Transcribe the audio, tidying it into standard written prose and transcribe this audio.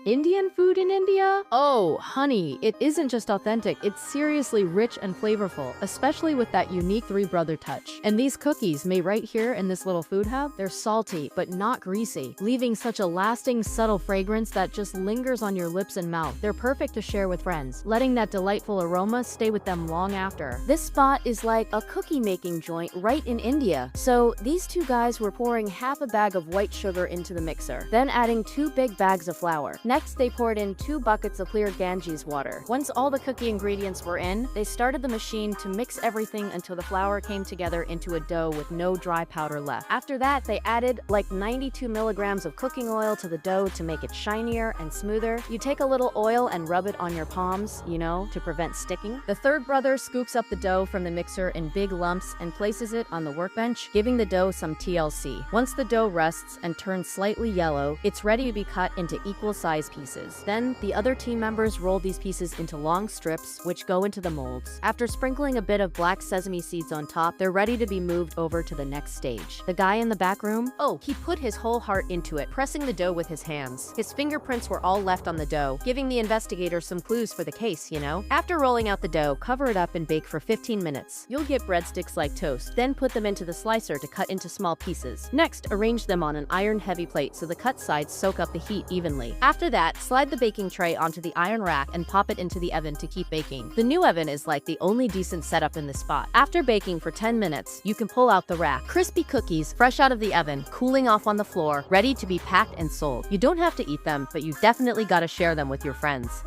Indian food in India? Oh, honey, it isn't just authentic, it's seriously rich and flavorful, especially with that unique Three Brother touch. And these cookies made right here in this little food hub, they're salty but not greasy, leaving such a lasting, subtle fragrance that just lingers on your lips and mouth. They're perfect to share with friends, letting that delightful aroma stay with them long after. This spot is like a cookie making joint right in India. So these two guys were pouring half a bag of white sugar into the mixer, then adding 2 big bags of flour. Next, they poured in 2 buckets of clear Ganges water. Once all the cookie ingredients were in, they started the machine to mix everything until the flour came together into a dough with no dry powder left. After that, they added like 92 milligrams of cooking oil to the dough to make it shinier and smoother. You take a little oil and rub it on your palms, to prevent sticking. The third brother scoops up the dough from the mixer in big lumps and places it on the workbench, giving the dough some TLC. Once the dough rests and turns slightly yellow, it's ready to be cut into equal size pieces. Then, the other team members roll these pieces into long strips, which go into the molds. After sprinkling a bit of black sesame seeds on top, they're ready to be moved over to the next stage. The guy in the back room? Oh, he put his whole heart into it, pressing the dough with his hands. His fingerprints were all left on the dough, giving the investigators some clues for the case, After rolling out the dough, cover it up and bake for 15 minutes. You'll get breadsticks like toast, then put them into the slicer to cut into small pieces. Next, arrange them on an iron-heavy plate so the cut sides soak up the heat evenly. After that, slide the baking tray onto the iron rack and pop it into the oven to keep baking. The new oven is like the only decent setup in this spot. After baking for 10 minutes, you can pull out the rack. Crispy cookies, fresh out of the oven, cooling off on the floor, ready to be packed and sold. You don't have to eat them, but you definitely gotta share them with your friends.